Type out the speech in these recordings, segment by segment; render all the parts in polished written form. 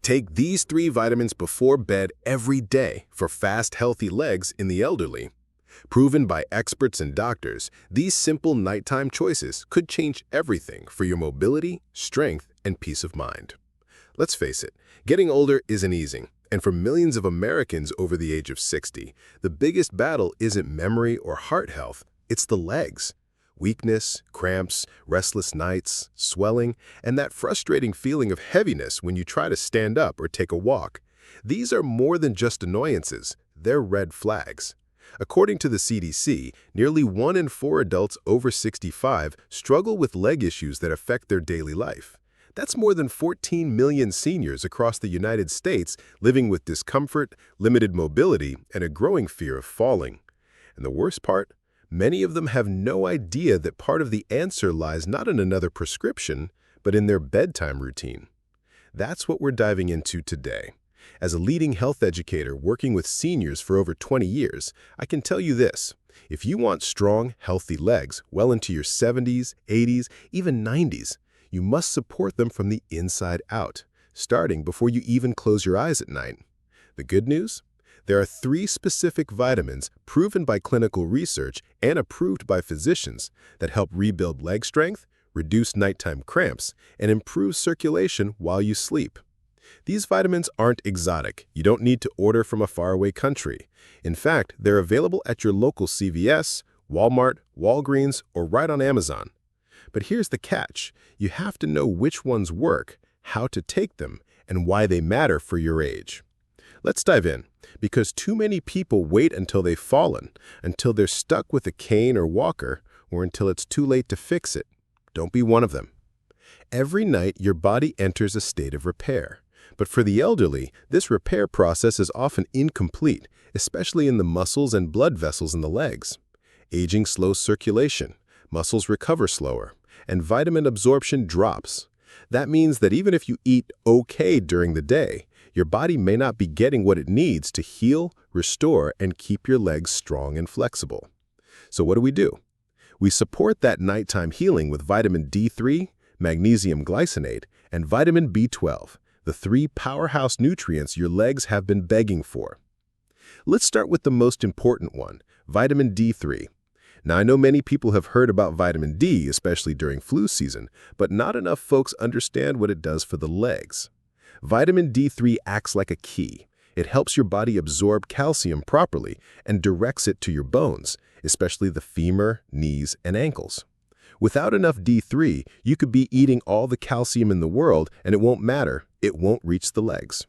Take these 3 vitamins before bed every day for fast, healthy legs in the elderly. Proven by experts and doctors, these simple nighttime choices could change everything for your mobility, strength, and peace of mind. Let's face it, getting older isn't easy, and for millions of Americans over the age of 60, the biggest battle isn't memory or heart health, it's the legs. Weakness, cramps, restless nights, swelling, and that frustrating feeling of heaviness when you try to stand up or take a walk. These are more than just annoyances, they're red flags. According to the CDC, nearly 1 in 4 adults over 65 struggle with leg issues that affect their daily life. That's more than 14 million seniors across the United States living with discomfort, limited mobility, and a growing fear of falling. And the worst part? Many of them have no idea that part of the answer lies not in another prescription, but in their bedtime routine. That's what we're diving into today. As a leading health educator working with seniors for over 20 years, I can tell you this. If you want strong, healthy legs well into your 70s, 80s, even 90s, you must support them from the inside out, starting before you even close your eyes at night. The good news? There are 3 specific vitamins proven by clinical research and approved by physicians that help rebuild leg strength, reduce nighttime cramps, and improve circulation while you sleep. These vitamins aren't exotic. You don't need to order from a faraway country. In fact, they're available at your local CVS, Walmart, Walgreens, or right on Amazon. But here's the catch. You have to know which ones work, how to take them, and why they matter for your age. Let's dive in, because too many people wait until they've fallen, until they're stuck with a cane or walker, or until it's too late to fix it. Don't be one of them. Every night, your body enters a state of repair. But for the elderly, this repair process is often incomplete, especially in the muscles and blood vessels in the legs. Aging slows circulation, muscles recover slower, and vitamin absorption drops. That means that even if you eat okay during the day, your body may not be getting what it needs to heal, restore, and keep your legs strong and flexible. So what do? We support that nighttime healing with vitamin D3, magnesium glycinate, and vitamin B12, the 3 powerhouse nutrients your legs have been begging for. Let's start with the most important one, vitamin D3. Now, I know many people have heard about vitamin D, especially during flu season, but not enough folks understand what it does for the legs. Vitamin D3 acts like a key. It helps your body absorb calcium properly and directs it to your bones, especially the femur, knees, and ankles. Without enough D3, you could be eating all the calcium in the world and it won't matter. It won't reach the legs.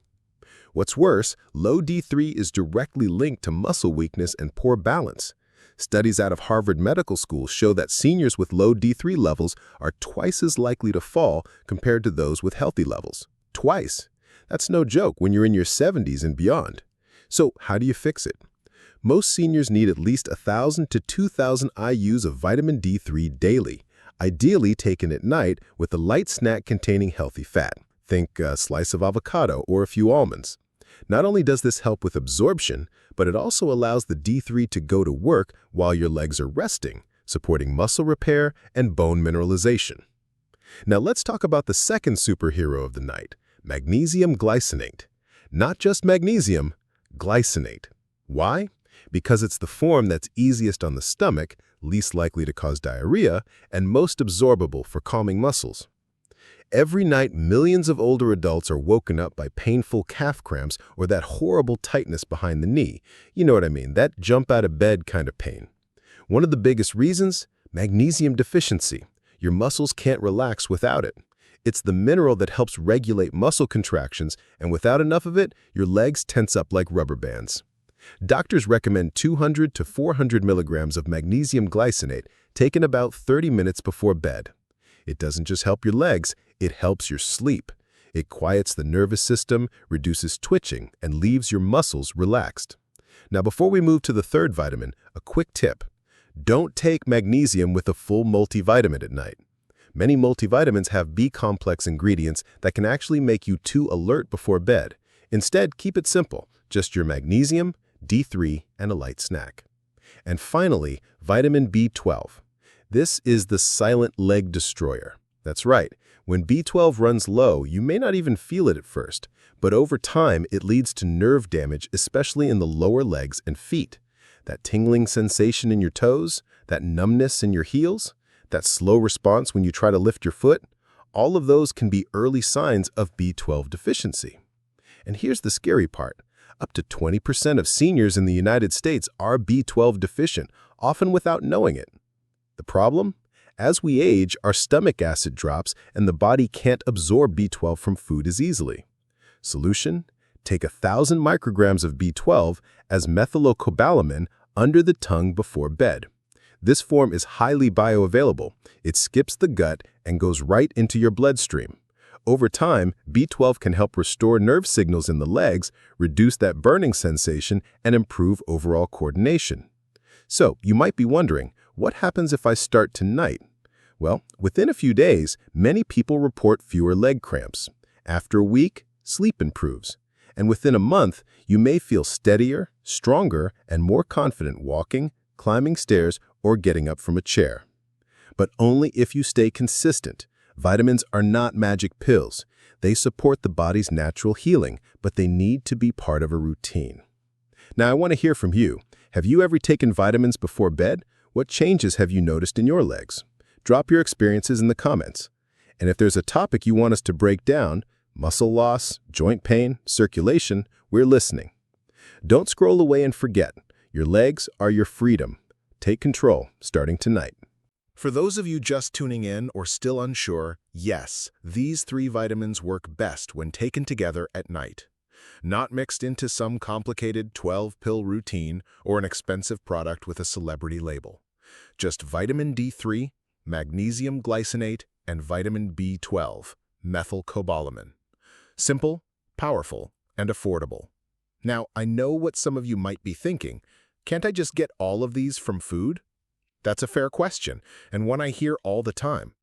What's worse, low D3 is directly linked to muscle weakness and poor balance. Studies out of Harvard Medical School show that seniors with low D3 levels are twice as likely to fall compared to those with healthy levels. Twice. That's no joke when you're in your 70s and beyond. So how do you fix it? Most seniors need at least 1,000 to 2,000 IUs of vitamin D3 daily, ideally taken at night with a light snack containing healthy fat. Think a slice of avocado or a few almonds. Not only does this help with absorption, but it also allows the D3 to go to work while your legs are resting, supporting muscle repair and bone mineralization. Now let's talk about the second superhero of the night, magnesium glycinate. Not just magnesium, glycinate. Why? Because it's the form that's easiest on the stomach, least likely to cause diarrhea, and most absorbable for calming muscles. Every night, millions of older adults are woken up by painful calf cramps or that horrible tightness behind the knee. You know what I mean, that jump out of bed kind of pain. One of the biggest reasons? Magnesium deficiency. Your muscles can't relax without it. It's the mineral that helps regulate muscle contractions, and without enough of it, your legs tense up like rubber bands. Doctors recommend 200 to 400 milligrams of magnesium glycinate taken about 30 minutes before bed. It doesn't just help your legs, it helps your sleep. It quiets the nervous system, reduces twitching, and leaves your muscles relaxed. Now, before we move to the third vitamin, a quick tip. Don't take magnesium with a full multivitamin at night. Many multivitamins have B-complex ingredients that can actually make you too alert before bed. Instead, keep it simple, just your magnesium, D3, and a light snack. And finally, vitamin B12. This is the silent leg destroyer. That's right. When B12 runs low, you may not even feel it at first, but over time it leads to nerve damage, especially in the lower legs and feet. That tingling sensation in your toes, that numbness in your heels, that slow response when you try to lift your foot, all of those can be early signs of B12 deficiency. And here's the scary part. Up to 20% of seniors in the United States are B12 deficient, often without knowing it. The problem? As we age, our stomach acid drops and the body can't absorb B12 from food as easily. Solution? Take 1,000 micrograms of B12 as methylcobalamin under the tongue before bed. This form is highly bioavailable. It skips the gut and goes right into your bloodstream. Over time, B12 can help restore nerve signals in the legs, reduce that burning sensation, and improve overall coordination. So, you might be wondering, what happens if I start tonight? Well, within a few days, many people report fewer leg cramps. After a week, sleep improves. And within a month, you may feel steadier, stronger, and more confident walking, climbing stairs, or getting up from a chair. But only if you stay consistent. Vitamins are not magic pills. They support the body's natural healing, but they need to be part of a routine. Now, I want to hear from you. Have you ever taken vitamins before bed? What changes have you noticed in your legs? Drop your experiences in the comments. And if there's a topic you want us to break down, muscle loss, joint pain, circulation, we're listening. Don't scroll away and forget. Your legs are your freedom. Take control, starting tonight. For those of you just tuning in or still unsure, yes, these 3 vitamins work best when taken together at night. Not mixed into some complicated 12-pill routine or an expensive product with a celebrity label. Just vitamin D3, magnesium glycinate, and vitamin B12, methylcobalamin. Simple, powerful, and affordable. Now, I know what some of you might be thinking. Can't I just get all of these from food? That's a fair question, and one I hear all the time.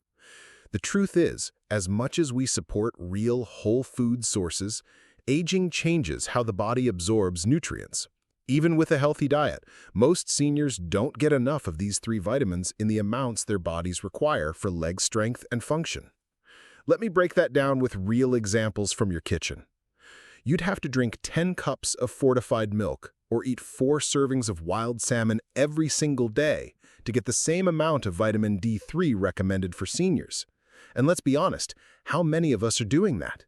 The truth is, as much as we support real whole food sources, aging changes how the body absorbs nutrients. Even with a healthy diet, most seniors don't get enough of these 3 vitamins in the amounts their bodies require for leg strength and function. Let me break that down with real examples from your kitchen. You'd have to drink 10 cups of fortified milk or eat 4 servings of wild salmon every single day to get the same amount of vitamin D3 recommended for seniors. And let's be honest, how many of us are doing that?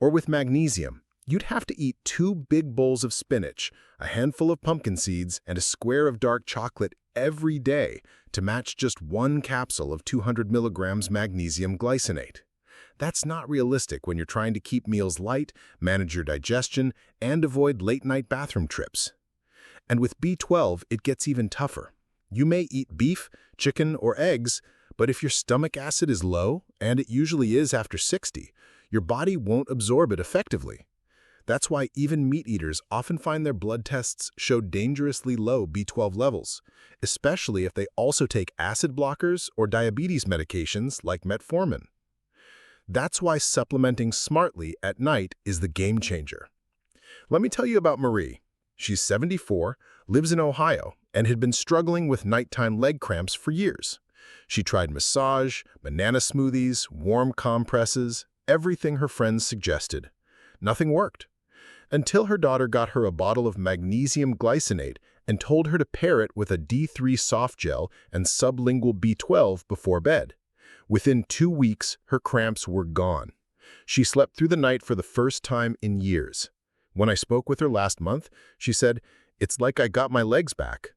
Or with magnesium, you'd have to eat 2 big bowls of spinach, a handful of pumpkin seeds, and a square of dark chocolate every day to match just 1 capsule of 200 milligrams magnesium glycinate. That's not realistic when you're trying to keep meals light, manage your digestion, and avoid late-night bathroom trips. And with B12, it gets even tougher. You may eat beef, chicken, or eggs, but if your stomach acid is low, and it usually is after 60, your body won't absorb it effectively. That's why even meat eaters often find their blood tests show dangerously low B12 levels, especially if they also take acid blockers or diabetes medications like metformin. That's why supplementing smartly at night is the game changer. Let me tell you about Marie. She's 74, lives in Ohio, and had been struggling with nighttime leg cramps for years. She tried massage, banana smoothies, warm compresses, everything her friends suggested. Nothing worked. Until her daughter got her a bottle of magnesium glycinate and told her to pair it with a D3 soft gel and sublingual B12 before bed. Within 2 weeks, her cramps were gone. She slept through the night for the first time in years. When I spoke with her last month, she said, "It's like I got my legs back."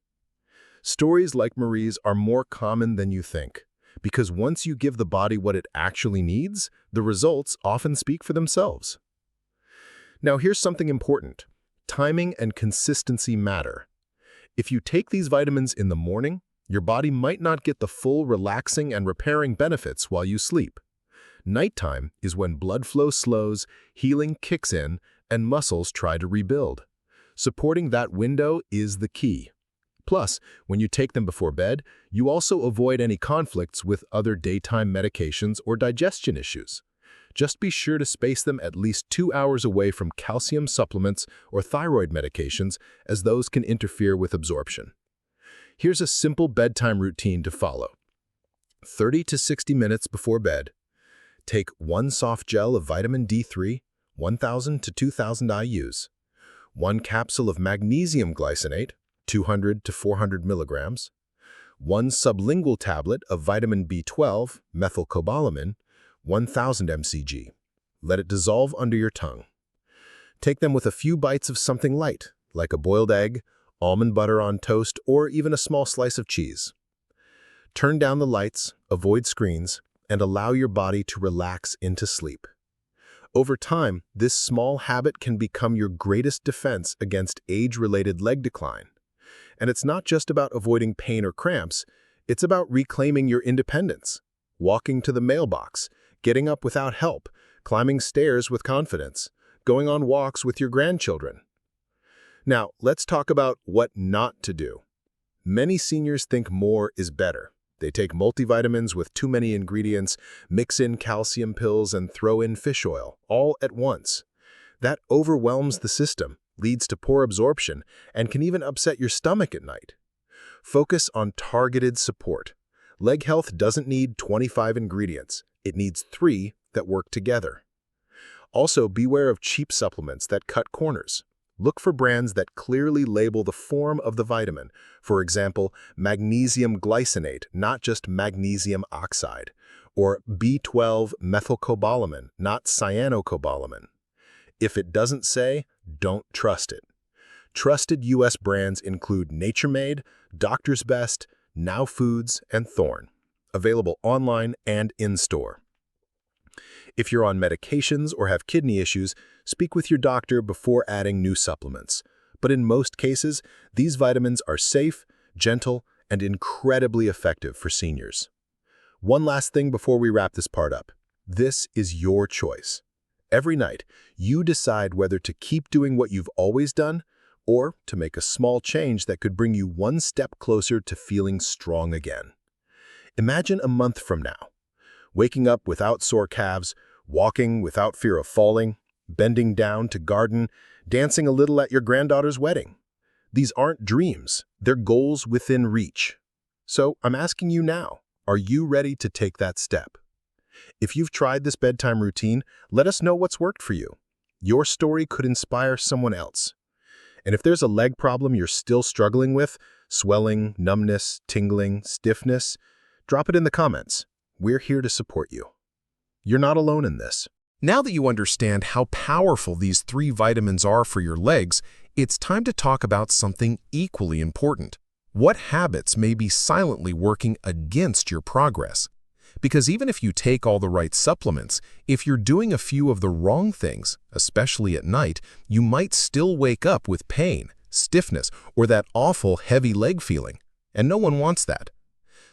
Stories like Marie's are more common than you think, because once you give the body what it actually needs, the results often speak for themselves. Now here's something important. Timing and consistency matter. If you take these vitamins in the morning, your body might not get the full relaxing and repairing benefits while you sleep. Nighttime is when blood flow slows, healing kicks in, and muscles try to rebuild. Supporting that window is the key. Plus, when you take them before bed, you also avoid any conflicts with other daytime medications or digestion issues. Just be sure to space them at least 2 hours away from calcium supplements or thyroid medications, as those can interfere with absorption. Here's a simple bedtime routine to follow. 30 to 60 minutes before bed. Take one soft gel of vitamin D3, 1,000 to 2,000 IUs, one capsule of magnesium glycinate, 200 to 400 milligrams, one sublingual tablet of vitamin B12, methylcobalamin, 1,000 mcg. Let it dissolve under your tongue. Take them with a few bites of something light, like a boiled egg, almond butter on toast, or even a small slice of cheese. Turn down the lights, avoid screens, and allow your body to relax into sleep. Over time, this small habit can become your greatest defense against age-related leg decline. And it's not just about avoiding pain or cramps, it's about reclaiming your independence, walking to the mailbox, getting up without help, climbing stairs with confidence, going on walks with your grandchildren. Now, let's talk about what not to do. Many seniors think more is better. They take multivitamins with too many ingredients, mix in calcium pills, and throw in fish oil, all at once. That overwhelms the system, leads to poor absorption, and can even upset your stomach at night. Focus on targeted support. Leg health doesn't need 25 ingredients. It needs 3 that work together. Also, beware of cheap supplements that cut corners. Look for brands that clearly label the form of the vitamin. For example, magnesium glycinate, not just magnesium oxide, or B12 methylcobalamin, not cyanocobalamin. If it doesn't say, don't trust it. Trusted U.S. brands include Nature Made, Doctor's Best, Now Foods, and Thorne, available online and in-store. If you're on medications or have kidney issues, speak with your doctor before adding new supplements. But in most cases, these vitamins are safe, gentle, and incredibly effective for seniors. One last thing before we wrap this part up. This is your choice. Every night, you decide whether to keep doing what you've always done or to make a small change that could bring you one step closer to feeling strong again. Imagine a month from now. Waking up without sore calves, walking without fear of falling, bending down to garden, dancing a little at your granddaughter's wedding. These aren't dreams, they're goals within reach. So I'm asking you now, are you ready to take that step? If you've tried this bedtime routine, let us know what's worked for you. Your story could inspire someone else. And if there's a leg problem you're still struggling with, swelling, numbness, tingling, stiffness, drop it in the comments. We're here to support you. You're not alone in this. Now that you understand how powerful these 3 vitamins are for your legs, it's time to talk about something equally important. What habits may be silently working against your progress? Because even if you take all the right supplements, if you're doing a few of the wrong things, especially at night, you might still wake up with pain, stiffness, or that awful heavy leg feeling. And no one wants that.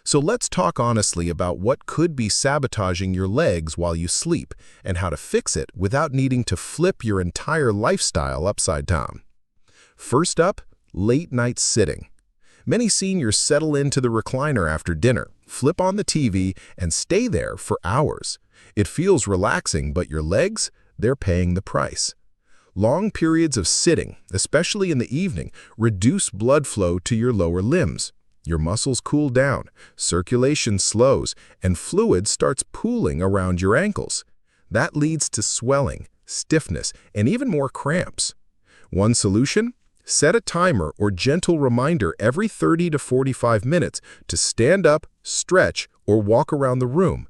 So let's talk honestly about what could be sabotaging your legs while you sleep and how to fix it without needing to flip your entire lifestyle upside down. First up, late night sitting. Many seniors settle into the recliner after dinner, flip on the TV, and stay there for hours. It feels relaxing, but your legs, they're paying the price. Long periods of sitting, especially in the evening, reduce blood flow to your lower limbs. Your muscles cool down, circulation slows, and fluid starts pooling around your ankles. That leads to swelling, stiffness, and even more cramps. One solution? Set a timer or gentle reminder every 30 to 45 minutes to stand up, stretch, or walk around the room.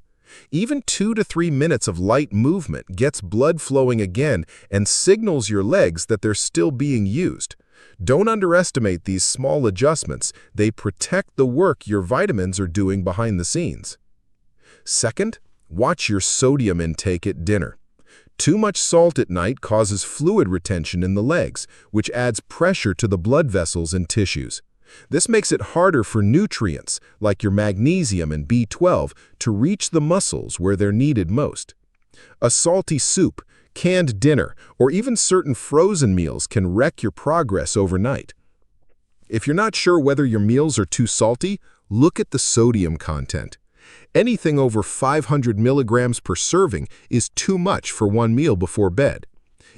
Even 2 to 3 minutes of light movement gets blood flowing again and signals your legs that they're still being used. Don't underestimate these small adjustments. They protect the work your vitamins are doing behind the scenes. Second, watch your sodium intake at dinner. Too much salt at night causes fluid retention in the legs, which adds pressure to the blood vessels and tissues. This makes it harder for nutrients, like your magnesium and B12, to reach the muscles where they're needed most. A salty soup, canned dinner, or even certain frozen meals can wreck your progress overnight. If you're not sure whether your meals are too salty, look at the sodium content. Anything over 500 milligrams per serving is too much for one meal before bed.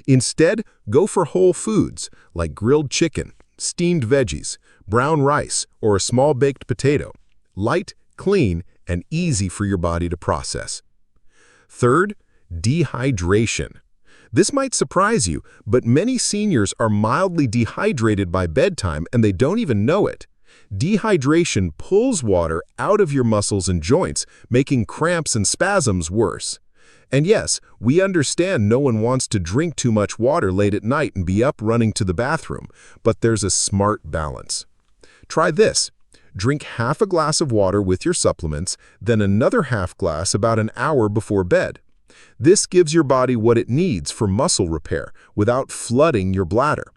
Instead, go for whole foods like grilled chicken, steamed veggies, brown rice, or a small baked potato. Light, clean, and easy for your body to process. Third, dehydration. This might surprise you, but many seniors are mildly dehydrated by bedtime and they don't even know it. Dehydration pulls water out of your muscles and joints, making cramps and spasms worse. And yes, we understand no one wants to drink too much water late at night and be up running to the bathroom, but there's a smart balance. Try this. Drink half a glass of water with your supplements, then another half glass about an hour before bed. This gives your body what it needs for muscle repair without flooding your bladder.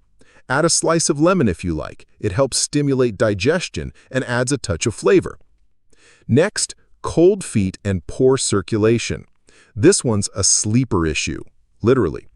Add a slice of lemon if you like. It helps stimulate digestion and adds a touch of flavor. Next, cold feet and poor circulation. This one's a sleeper issue, literally.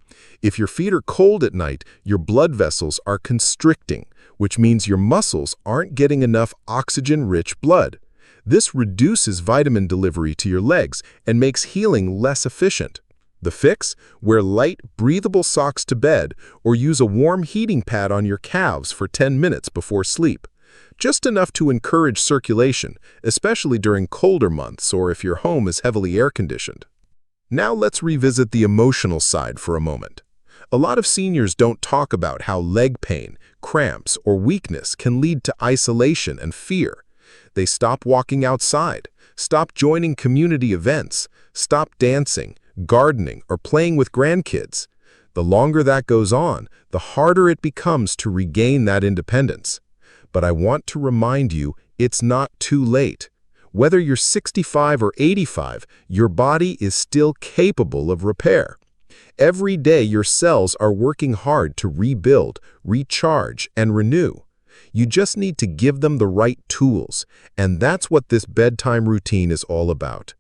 If your feet are cold at night, your blood vessels are constricting, which means your muscles aren't getting enough oxygen-rich blood. This reduces vitamin delivery to your legs and makes healing less efficient. The fix? Wear light, breathable socks to bed or use a warm heating pad on your calves for 10 minutes before sleep. Just enough to encourage circulation, especially during colder months or if your home is heavily air-conditioned. Now let's revisit the emotional side for a moment. A lot of seniors don't talk about how leg pain, cramps, or weakness can lead to isolation and fear. They stop walking outside, stop joining community events, stop dancing, gardening, or playing with grandkids. The longer that goes on, the harder it becomes to regain that independence. But I want to remind you, it's not too late. Whether you're 65 or 85, your body is still capable of repair. Every day your cells are working hard to rebuild, recharge, and renew. You just need to give them the right tools, and that's what this bedtime routine is all about.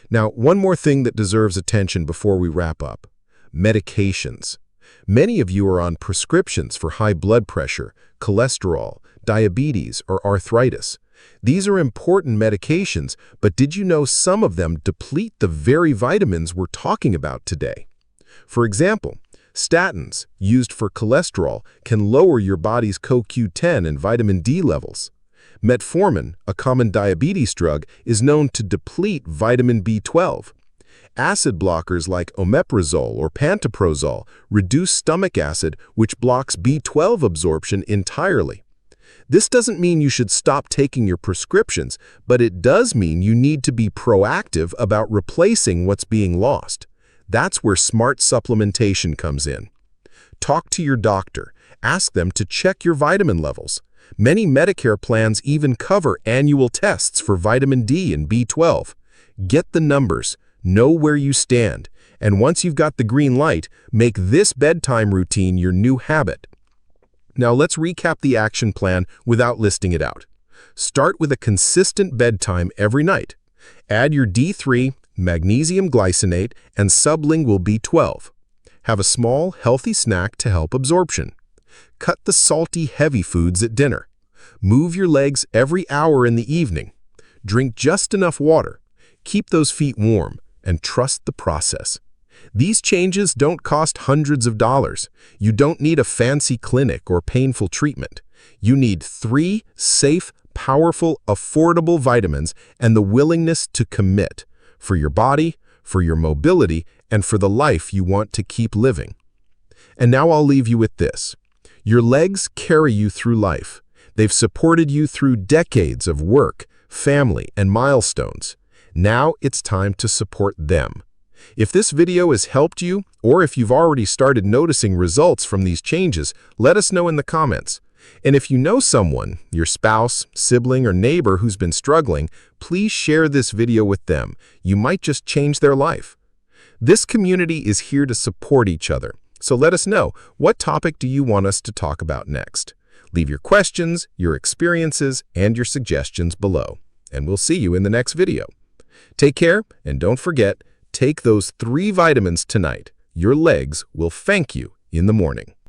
Now, one more thing that deserves attention before we wrap up: medications. Many of you are on prescriptions for high blood pressure, cholesterol, diabetes, or arthritis. These are important medications, but did you know some of them deplete the very vitamins we're talking about today? For example, statins, used for cholesterol, can lower your body's CoQ10 and vitamin D levels. Metformin, a common diabetes drug, is known to deplete vitamin B12. Acid blockers like omeprazole or pantoprazole reduce stomach acid, which blocks B12 absorption entirely. This doesn't mean you should stop taking your prescriptions, but it does mean you need to be proactive about replacing what's being lost. That's where smart supplementation comes in. Talk to your doctor. Ask them to check your vitamin levels. Many Medicare plans even cover annual tests for vitamin D and B12. Get the numbers, know where you stand, and once you've got the green light, make this bedtime routine your new habit. Now let's recap the action plan without listing it out. Start with a consistent bedtime every night. Add your D3, magnesium glycinate, and sublingual B12. Have a small, healthy snack to help absorption. Cut the salty, heavy foods at dinner. Move your legs every hour in the evening. Drink just enough water. Keep those feet warm, and trust the process. These changes don't cost hundreds of dollars. You don't need a fancy clinic or painful treatment. You need 3 safe, powerful, affordable vitamins and the willingness to commit for your body, for your mobility, and for the life you want to keep living. And now I'll leave you with this. Your legs carry you through life. They've supported you through decades of work, family, and milestones. Now it's time to support them. If this video has helped you, or if you've already started noticing results from these changes, let us know in the comments. And if you know someone, your spouse, sibling, or neighbor who's been struggling, please share this video with them. You might just change their life. This community is here to support each other, so let us know, what topic do you want us to talk about next? Leave your questions, your experiences, and your suggestions below, and we'll see you in the next video. Take care, and don't forget, take those 3 vitamins tonight. Your legs will thank you in the morning.